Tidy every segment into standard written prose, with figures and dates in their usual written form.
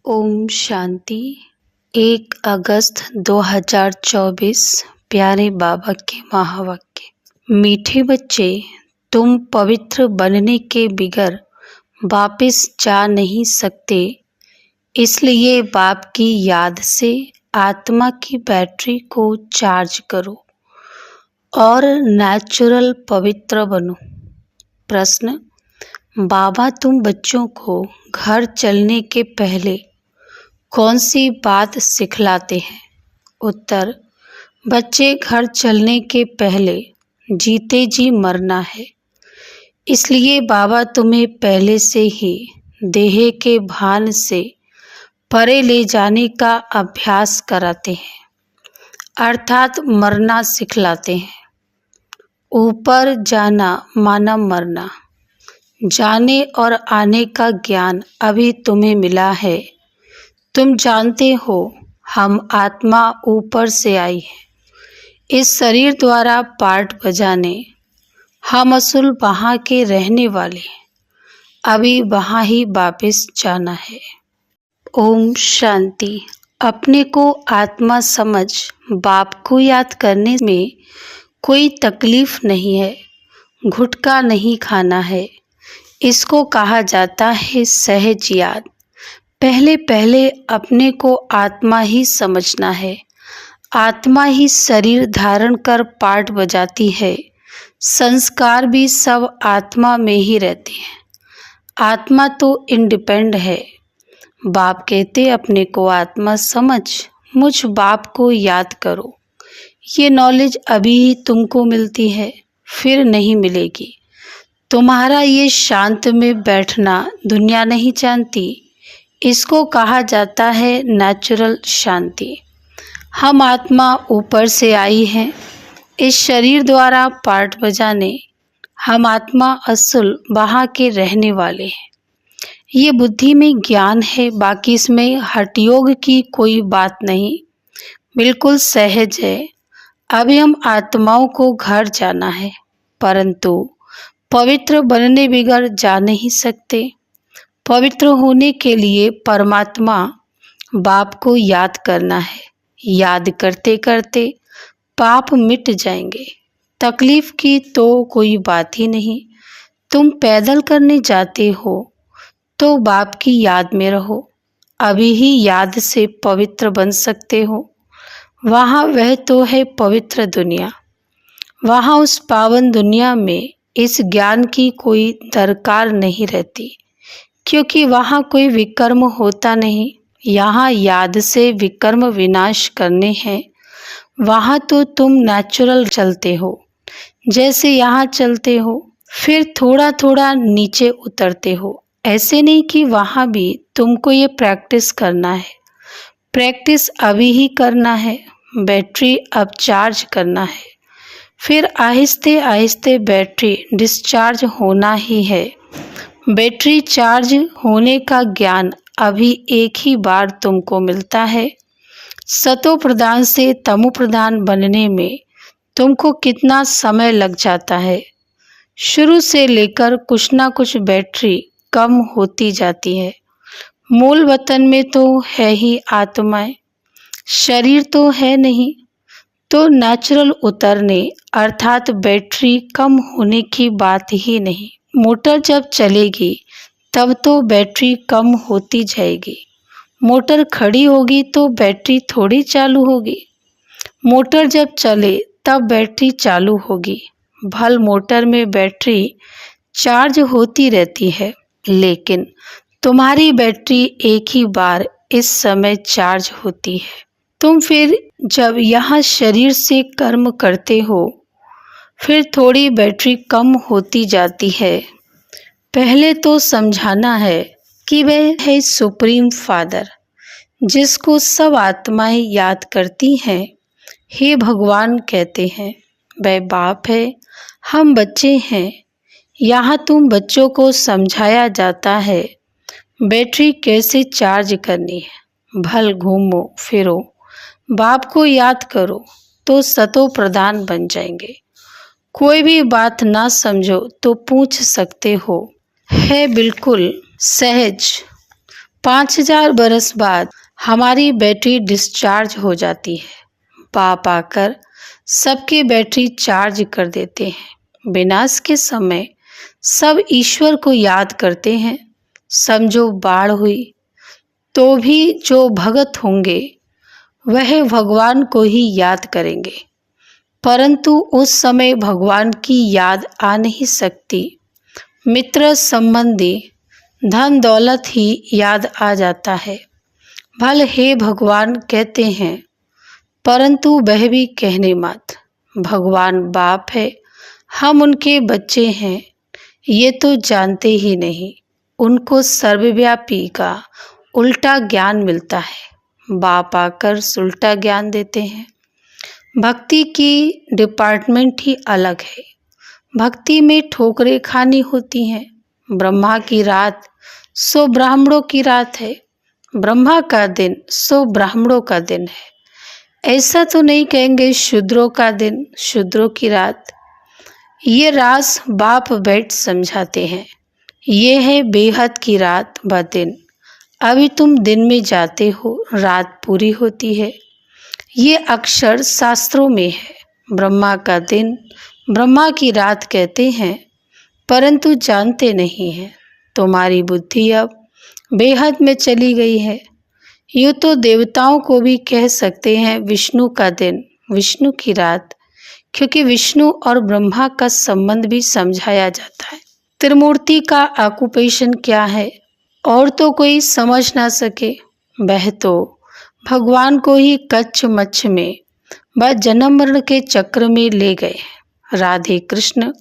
ओम शांति। 1 अगस्त 2024 प्यारे बाबा के महावाक्य। मीठे बच्चे, तुम पवित्र बनने के बिगर वापस जा नहीं सकते, इसलिए बाप की याद से आत्मा की बैटरी को चार्ज करो और नेचुरल पवित्र बनो। प्रश्न: बाबा, तुम बच्चों को घर चलने के पहले कौन सी बात सिखलाते हैं? उत्तर: बच्चे, घर चलने के पहले जीते जी मरना है, इसलिए बाबा तुम्हें पहले से ही देह के भान से परे ले जाने का अभ्यास कराते हैं, अर्थात मरना सिखलाते हैं। ऊपर जाना माना मरना। जाने और आने का ज्ञान अभी तुम्हें मिला है। तुम जानते हो हम आत्मा ऊपर से आई है, इस शरीर द्वारा पार्ट बजाने। हम असल वहाँ के रहने वाले हैं, अभी वहाँ ही वापस जाना है। ओम शांति। अपने को आत्मा समझ बाप को याद करने में कोई तकलीफ नहीं है। गुटखा नहीं खाना है, इसको कहा जाता है सहज याद। पहले पहले अपने को आत्मा ही समझना है। आत्मा ही शरीर धारण कर पार्ट बजाती है। संस्कार भी सब आत्मा में ही रहते हैं। आत्मा तो इंडिपेंडेंट है। बाप कहते अपने को आत्मा समझ मुझ बाप को याद करो। ये नॉलेज अभी ही तुमको मिलती है, फिर नहीं मिलेगी। तुम्हारा ये शांत में बैठना दुनिया नहीं जानती, इसको कहा जाता है नेचुरल शांति। हम आत्मा ऊपर से आई हैं, इस शरीर द्वारा पार्ट बजाने। हम आत्मा असल वहाँ के रहने वाले हैं। ये बुद्धि में ज्ञान है, बाकी इसमें हठयोग की कोई बात नहीं, बिल्कुल सहज है। अभी हम आत्माओं को घर जाना है, परंतु पवित्र बनने बिगर जा नहीं सकते। पवित्र होने के लिए परमात्मा बाप को याद करना है। याद करते करते पाप मिट जाएंगे। तकलीफ की तो कोई बात ही नहीं। तुम पैदल करने जाते हो तो बाप की याद में रहो, अभी ही याद से पवित्र बन सकते हो। वहाँ वह तो है पवित्र दुनिया। वहाँ उस पावन दुनिया में इस ज्ञान की कोई दरकार नहीं रहती, क्योंकि वहाँ कोई विकर्म होता नहीं। यहाँ याद से विकर्म विनाश करने हैं। वहाँ तो तुम नेचुरल चलते हो, जैसे यहाँ चलते हो, फिर थोड़ा थोड़ा नीचे उतरते हो। ऐसे नहीं कि वहाँ भी तुमको ये प्रैक्टिस करना है। प्रैक्टिस अभी ही करना है। बैटरी अब चार्ज करना है, फिर आहिस्ते आहिस्ते बैटरी डिस्चार्ज होना ही है। बैटरी चार्ज होने का ज्ञान अभी एक ही बार तुमको मिलता है। सतो प्रधान से तमो प्रधान बनने में तुमको कितना समय लग जाता है। शुरू से लेकर कुछ ना कुछ बैटरी कम होती जाती है। मूल वतन में तो है ही आत्माएं, शरीर तो है नहीं। तो नेचुरल उतरने अर्थात बैटरी कम होने की बात ही नहीं। मोटर जब चलेगी तब तो बैटरी कम होती जाएगी। मोटर खड़ी होगी तो बैटरी थोड़ी चालू होगी। मोटर जब चले तब बैटरी चालू होगी। भल मोटर में बैटरी चार्ज होती रहती है, लेकिन तुम्हारी बैटरी एक ही बार इस समय चार्ज होती है। तुम फिर जब यहाँ शरीर से कर्म करते हो, फिर थोड़ी बैटरी कम होती जाती है। पहले तो समझाना है कि वह है सुप्रीम फादर, जिसको सब आत्माएं याद करती हैं। हे भगवान कहते हैं, वह बाप है, हम बच्चे हैं। यहाँ तुम बच्चों को समझाया जाता है बैटरी कैसे चार्ज करनी है। भल घूमो फिरो, बाप को याद करो तो सतो प्रधान बन जाएंगे। कोई भी बात ना समझो तो पूछ सकते हो, है बिल्कुल सहज। 5000 बरस बाद हमारी बैटरी डिस्चार्ज हो जाती है। बाप आकर सबकी बैटरी चार्ज कर देते हैं। विनाश के समय सब ईश्वर को याद करते हैं। समझो बाढ़ हुई तो भी जो भगत होंगे वह भगवान को ही याद करेंगे, परंतु उस समय भगवान की याद आ नहीं सकती। मित्र संबंधी धन दौलत ही याद आ जाता है। भले हे भगवान कहते हैं, परंतु वह भी कहने मात्र। भगवान बाप है, हम उनके बच्चे हैं, ये तो जानते ही नहीं। उनको सर्वव्यापी का उल्टा ज्ञान मिलता है। बाप आकर उल्टा ज्ञान देते हैं। भक्ति की डिपार्टमेंट ही अलग है। भक्ति में ठोकरें खानी होती हैं। ब्रह्मा की रात सो ब्राह्मणों की रात है, ब्रह्मा का दिन सो ब्राह्मणों का दिन है। ऐसा तो नहीं कहेंगे शूद्रों का दिन शूद्रों की रात। ये राज बाप बैठ समझाते हैं। ये है बेहद की रात व दिन। अभी तुम दिन में जाते हो, रात पूरी होती है। ये अक्षर शास्त्रों में है। ब्रह्मा का दिन ब्रह्मा की रात कहते हैं, परंतु जानते नहीं हैं। तुम्हारी बुद्धि अब बेहद में चली गई है। यूँ तो देवताओं को भी कह सकते हैं विष्णु का दिन विष्णु की रात, क्योंकि विष्णु और ब्रह्मा का संबंध भी समझाया जाता है। त्रिमूर्ति का ऑक्यूपेशन क्या है और तो कोई समझ ना सके। वह तो भगवान को ही कच्छ मच्छ में व जन्म मरण के चक्र में ले गए। राधे कृष्ण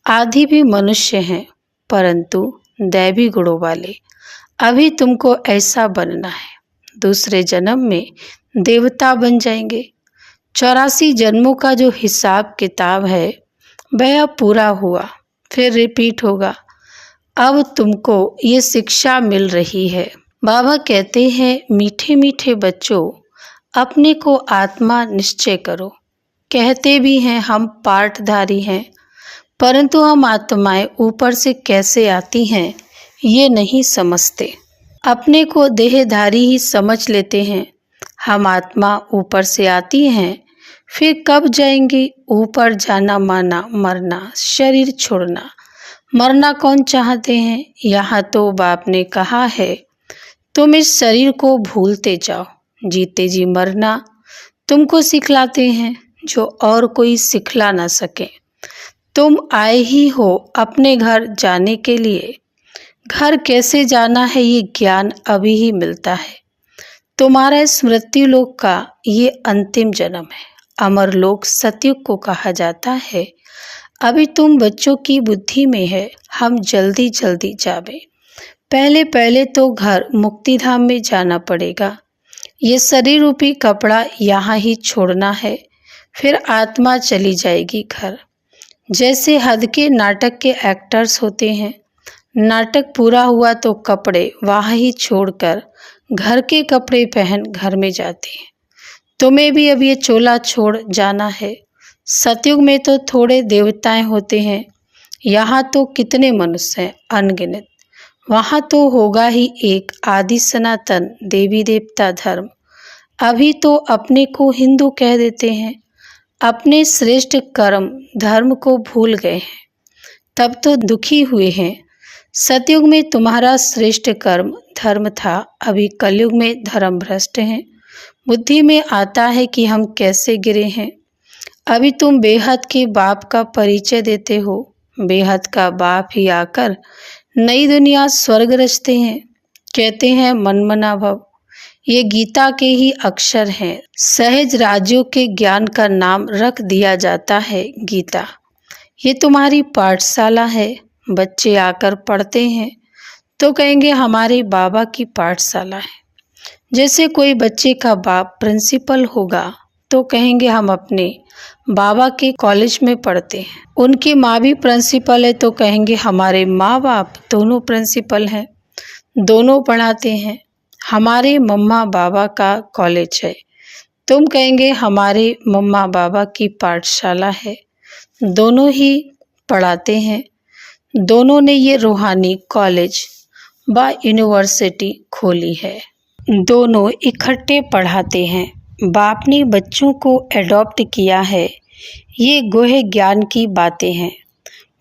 आदि भी मनुष्य हैं, परंतु दैवी गुणों वाले। अभी तुमको ऐसा बनना है, दूसरे जन्म में देवता बन जाएंगे। 84 जन्मों का जो हिसाब किताब है वह अब पूरा हुआ, फिर रिपीट होगा। अब तुमको ये शिक्षा मिल रही है। बाबा कहते हैं, मीठे मीठे बच्चों, अपने को आत्मा निश्चय करो। कहते भी हैं हम पाठधारी हैं, परंतु हम आत्माएं ऊपर से कैसे आती हैं ये नहीं समझते। अपने को देहधारी ही समझ लेते हैं। हम आत्मा ऊपर से आती हैं, फिर कब जाएंगी ऊपर? जाना माना मरना, शरीर छोड़ना। मरना कौन चाहते हैं? यहाँ तो बाप ने कहा है तुम इस शरीर को भूलते जाओ। जीते जी मरना तुमको सिखलाते हैं, जो और कोई सिखला ना सके। तुम आए ही हो अपने घर जाने के लिए। घर कैसे जाना है ये ज्ञान अभी ही मिलता है। तुम्हारा स्मृति लोक का ये अंतिम जन्म है। अमर लोक सतयुग को कहा जाता है। अभी तुम बच्चों की बुद्धि में है, हम जल्दी जल्दी जावे। पहले पहले तो घर मुक्ति धाम में जाना पड़ेगा। ये शरीर रूपी कपड़ा यहाँ ही छोड़ना है, फिर आत्मा चली जाएगी घर। जैसे हद के नाटक के एक्टर्स होते हैं, नाटक पूरा हुआ तो कपड़े वहाँ ही छोड़कर घर के कपड़े पहन घर में जाते हैं। तुम्हें भी अब ये चोला छोड़ जाना है। सतयुग में तो थोड़े देवताएं होते हैं, यहाँ तो कितने मनुष्य हैं अनगिनत। वहाँ तो होगा ही एक आदि सनातन देवी देवता धर्म। अभी तो अपने को हिंदू कह देते हैं, अपने श्रेष्ठ कर्म धर्म को भूल गए हैं, तब तो दुखी हुए हैं। सतयुग में तुम्हारा श्रेष्ठ कर्म धर्म था, अभी कलयुग में धर्म भ्रष्ट हैं। बुद्धि में आता है कि हम कैसे गिरे हैं। अभी तुम बेहद के बाप का परिचय देते हो। बेहद का बाप ही आकर नई दुनिया स्वर्ग रचते हैं। कहते हैं मनमना भव। ये गीता के ही अक्षर हैं। सहज राज्यों के ज्ञान का नाम रख दिया जाता है गीता। ये तुम्हारी पाठशाला है। बच्चे आकर पढ़ते हैं तो कहेंगे हमारे बाबा की पाठशाला है। जैसे कोई बच्चे का बाप प्रिंसिपल होगा तो कहेंगे हम अपने बाबा के कॉलेज में पढ़ते हैं। उनकी माँ भी प्रिंसिपल है तो कहेंगे हमारे माँ बाप दोनों प्रिंसिपल हैं, दोनों पढ़ाते हैं। हमारे मम्मा बाबा का कॉलेज है, तुम कहेंगे हमारे मम्मा बाबा की पाठशाला है, दोनों ही पढ़ाते हैं। दोनों ने ये रूहानी कॉलेज व यूनिवर्सिटी खोली है। दोनों इकट्ठे पढ़ाते हैं। बाप ने बच्चों को एडॉप्ट किया है। ये गोह ज्ञान की बातें हैं।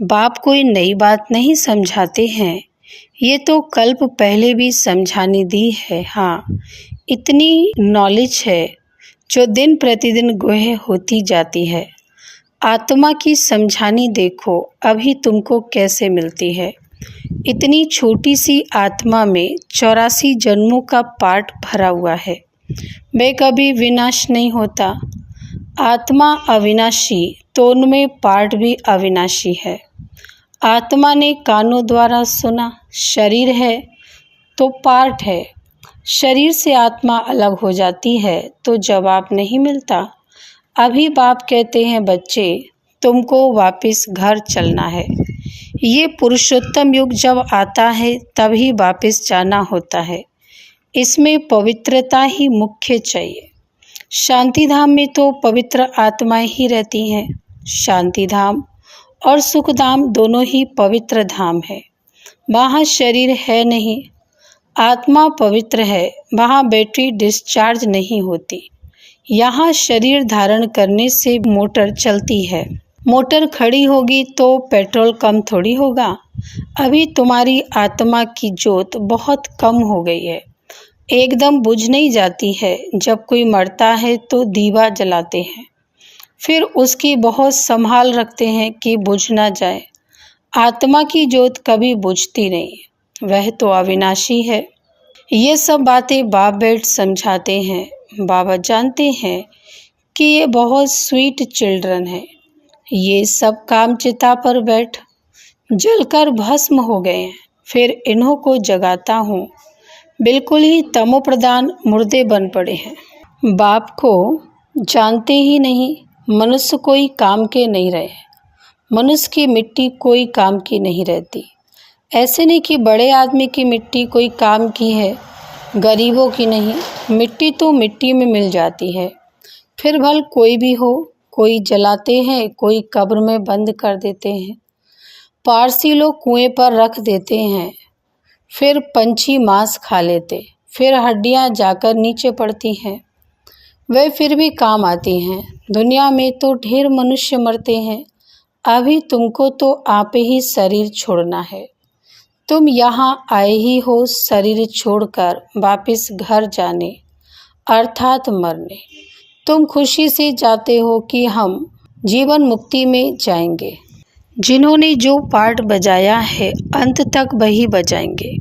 बाप कोई नई बात नहीं समझाते हैं। ये तो कल्प पहले भी समझाने दी है। हाँ, इतनी नॉलेज है जो दिन प्रतिदिन गोह होती जाती है। आत्मा की समझानी देखो अभी तुमको कैसे मिलती है। इतनी छोटी सी आत्मा में 84 जन्मों का पाठ भरा हुआ है। वे कभी विनाश नहीं होता। आत्मा अविनाशी तो उनमें पाठ भी अविनाशी है। आत्मा ने कानों द्वारा सुना, शरीर है तो पाठ है। शरीर से आत्मा अलग हो जाती है तो जवाब नहीं मिलता। अभी बाप कहते हैं बच्चे तुमको वापस घर चलना है। ये पुरुषोत्तम युग जब आता है तभी वापस जाना होता है। इसमें पवित्रता ही मुख्य चाहिए। शांति धाम में तो पवित्र आत्माएं ही रहती हैं। शांति धाम और सुख धाम दोनों ही पवित्र धाम है। वहाँ शरीर है नहीं, आत्मा पवित्र है। वहाँ बैटरी डिस्चार्ज नहीं होती। यहाँ शरीर धारण करने से मोटर चलती है। मोटर खड़ी होगी तो पेट्रोल कम थोड़ी होगा। अभी तुम्हारी आत्मा की ज्योत बहुत कम हो गई है, एकदम बुझ नहीं जाती है। जब कोई मरता है तो दीवा जलाते हैं, फिर उसकी बहुत संभाल रखते हैं कि बुझ ना जाए। आत्मा की ज्योत कभी बुझती नहीं, वह तो अविनाशी है। ये सब बातें बाप बैठ समझाते हैं। बाबा जानते हैं कि ये बहुत स्वीट चिल्ड्रन है। ये सब काम चिता पर बैठ जलकर भस्म हो गए हैं। फिर इन्हों को जगाता हूँ, बिल्कुल ही तमोप्रधान मुर्दे बन पड़े हैं। बाप को जानते ही नहीं। मनुष्य कोई काम के नहीं रहे। मनुष्य की मिट्टी कोई काम की नहीं रहती। ऐसे नहीं कि बड़े आदमी की मिट्टी कोई काम की है, गरीबों की नहीं। मिट्टी तो मिट्टी में मिल जाती है। फिर भल कोई भी हो, कोई जलाते हैं, कोई कब्र में बंद कर देते हैं। पारसी लोग कुएं पर रख देते हैं, फिर पंछी मांस खा लेते, फिर हड्डियां जाकर नीचे पड़ती हैं। वे फिर भी काम आती हैं। दुनिया में तो ढेर मनुष्य मरते हैं। अभी तुमको तो आप ही शरीर छोड़ना है। तुम यहाँ आए ही हो शरीर छोड़कर वापस घर जाने अर्थात मरने। तुम खुशी से जाते हो कि हम जीवन मुक्ति में जाएंगे। जिन्होंने जो पाठ बजाया है अंत तक वही बजाएंगे।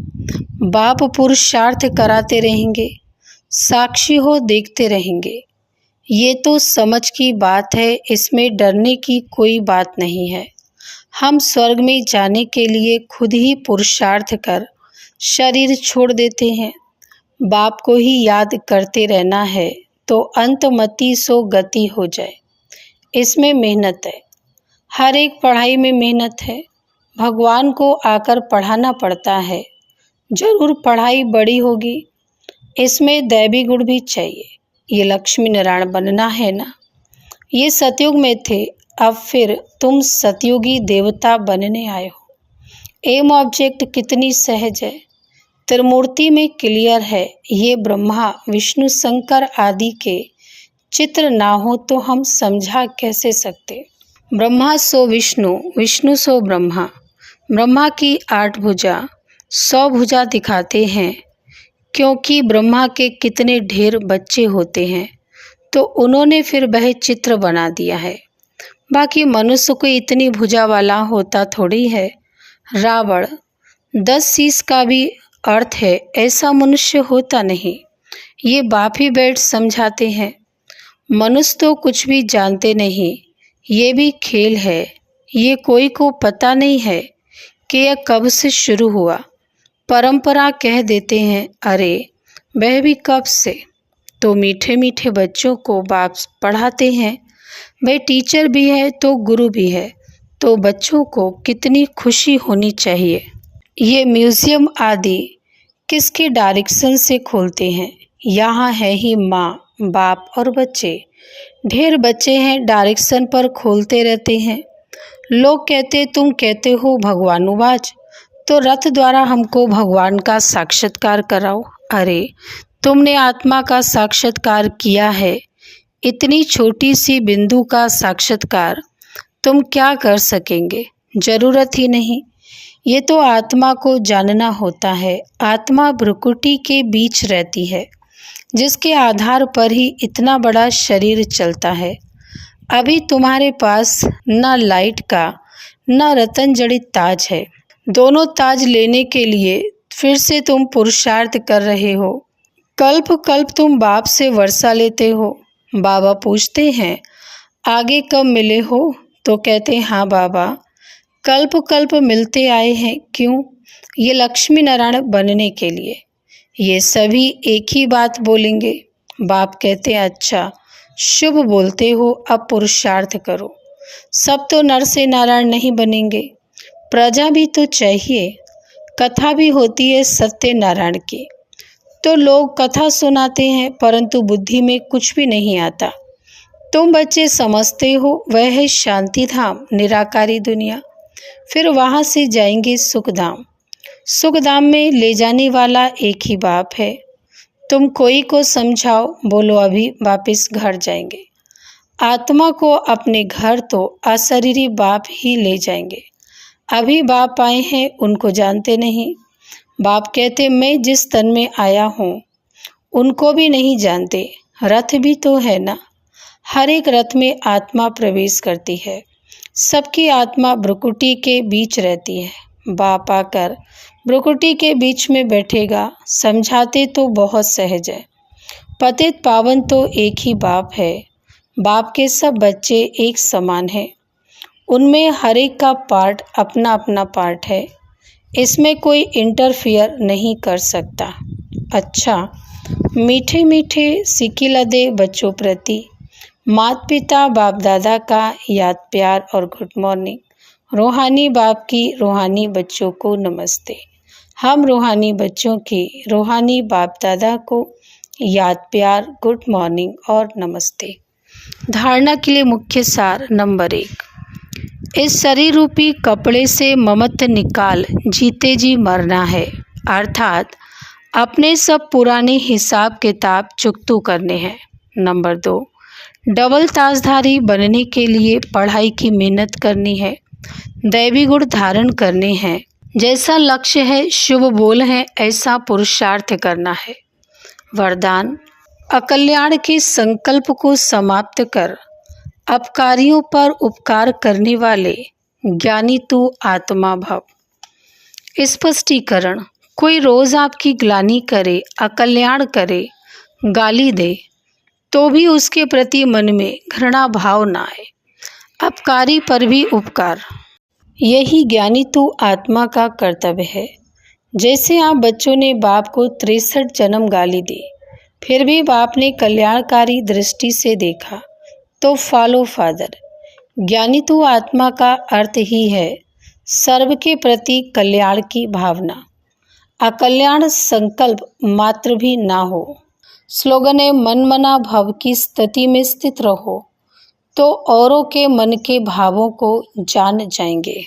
बाप पुरुषार्थ कराते रहेंगे, साक्षी हो देखते रहेंगे। ये तो समझ की बात है, इसमें डरने की कोई बात नहीं है। हम स्वर्ग में जाने के लिए खुद ही पुरुषार्थ कर शरीर छोड़ देते हैं। बाप को ही याद करते रहना है तो अंतमति सो गति हो जाए। इसमें मेहनत है, हर एक पढ़ाई में मेहनत है। भगवान को आकर पढ़ाना पड़ता है। जरूर पढ़ाई बड़ी होगी, इसमें दैवी गुण भी चाहिए। ये लक्ष्मी नारायण बनना है ना। ये सतयुग में थे, अब फिर तुम सतयुगी देवता बनने आए हो। एम ऑब्जेक्ट कितनी सहज है, त्रिमूर्ति में क्लियर है। ये ब्रह्मा विष्णु शंकर आदि के चित्र ना हो तो हम समझा कैसे सकते। ब्रह्मा सो विष्णु, विष्णु सो ब्रह्मा। ब्रह्मा की 8 भुजा 100 भुजा दिखाते हैं, क्योंकि ब्रह्मा के कितने ढेर बच्चे होते हैं तो उन्होंने फिर वह चित्र बना दिया है। बाकी मनुष्य को इतनी भुजा वाला होता थोड़ी है। रावण 10 शीश का भी अर्थ है, ऐसा मनुष्य होता नहीं। ये बाप ही बैठ समझाते हैं। मनुष्य तो कुछ भी जानते नहीं, ये भी खेल है। ये कोई को पता नहीं है कि यह कब से शुरू हुआ। परंपरा कह देते हैं, अरे वह भी कब से। तो मीठे मीठे बच्चों को बाप पढ़ाते हैं। वह टीचर भी है तो गुरु भी है, तो बच्चों को कितनी खुशी होनी चाहिए। ये म्यूजियम आदि किसके डायरेक्शन से खोलते हैं? यहाँ है ही माँ, बाप और बच्चे। ढेर बच्चे हैं, डायरेक्शन पर खोलते रहते हैं। लोग कहते तुम कहते हो भगवानुवाज, तो रथ द्वारा हमको भगवान का साक्षात्कार कराओ। अरे, तुमने आत्मा का साक्षात्कार किया है, इतनी छोटी सी बिंदु का साक्षात्कार तुम क्या कर सकेंगे? जरूरत ही नहीं। ये तो आत्मा को जानना होता है। आत्मा भ्रुकुटी के बीच रहती है, जिसके आधार पर ही इतना बड़ा शरीर चलता है। अभी तुम्हारे पास न लाइट का न रतन जड़ित ताज है। दोनों ताज लेने के लिए फिर से तुम पुरुषार्थ कर रहे हो। कल्प कल्प तुम बाप से वर्षा लेते हो। बाबा पूछते हैं, आगे कब मिले हो? तो कहते हैं, हाँ बाबा, कल्प कल्प मिलते आए हैं। क्यों? ये लक्ष्मी नारायण बनने के लिए। ये सभी एक ही बात बोलेंगे। बाप कहते हैं, अच्छा, शुभ बोलते हो, अब पुरुषार्थ करो। सब तो नर से नारायण नहीं बनेंगे, प्रजा भी तो चाहिए। कथा भी होती है सत्यनारायण की, तो लोग कथा सुनाते हैं, परंतु बुद्धि में कुछ भी नहीं आता। तुम बच्चे समझते हो वह है शांति धाम, निराकारी दुनिया। फिर वहाँ से जाएंगे सुखधाम। सुखधाम में ले जाने वाला एक ही बाप है। तुम कोई को समझाओ, बोलो अभी वापस घर जाएंगे। आत्मा को अपने घर तो अशरीरी बाप ही ले जाएंगे। अभी बाप आए हैं, उनको जानते नहीं। बाप कहते, मैं जिस तन में आया हूँ उनको भी नहीं जानते। रथ भी तो है ना, हर एक रथ में आत्मा प्रवेश करती है। सबकी आत्मा भ्रुकुटी के बीच रहती है। बाप आकर भ्रुकुटी के बीच में बैठेगा। समझाते तो बहुत सहज है। पतित पावन तो एक ही बाप है। बाप के सब बच्चे एक समान हैं। उनमें हर एक का पार्ट अपना अपना पार्ट है। इसमें कोई इंटरफियर नहीं कर सकता। अच्छा, मीठे मीठे सिकिला दे बच्चों प्रति माता पिता बाप दादा का याद प्यार और गुड मॉर्निंग। रूहानी बाप की रूहानी बच्चों को नमस्ते। हम रूहानी बच्चों की रूहानी बाप दादा को याद प्यार, गुड मॉर्निंग और नमस्ते। धारणा के लिए मुख्य सार नंबर 1, इस शरीर रूपी कपड़े से ममत्व निकाल जीते जी मरना है, अर्थात अपने सब पुराने हिसाब किताब चुकतू करने हैं। नंबर 2, डबल ताजधारी बनने के लिए पढ़ाई की मेहनत करनी है, दैवी गुण धारण करने हैं। जैसा लक्ष्य है, शुभ बोल है, ऐसा पुरुषार्थ करना है। वरदान, अकल्याण के संकल्प को समाप्त कर अपकारियों पर उपकार करने वाले ज्ञानी तू आत्मा भव। स्पष्टीकरण, कोई रोज आपकी ग्लानि करे, अकल्याण करे, गाली दे, तो भी उसके प्रति मन में घृणा भाव न आए। अपकारी पर भी उपकार, यही ज्ञानी तू आत्मा का कर्तव्य है। जैसे आप बच्चों ने बाप को 63 जन्म गाली दी, फिर भी बाप ने कल्याणकारी दृष्टि से देखा, तो फॉलो फादर। ज्ञानी तू आत्मा का अर्थ ही है सर्व के प्रति कल्याण की भावना। अकल्याण संकल्प मात्र भी ना हो। स्लोगन है, मन मना भाव की स्थिति में स्थित रहो, तो औरों के मन के भावों को जान जाएंगे।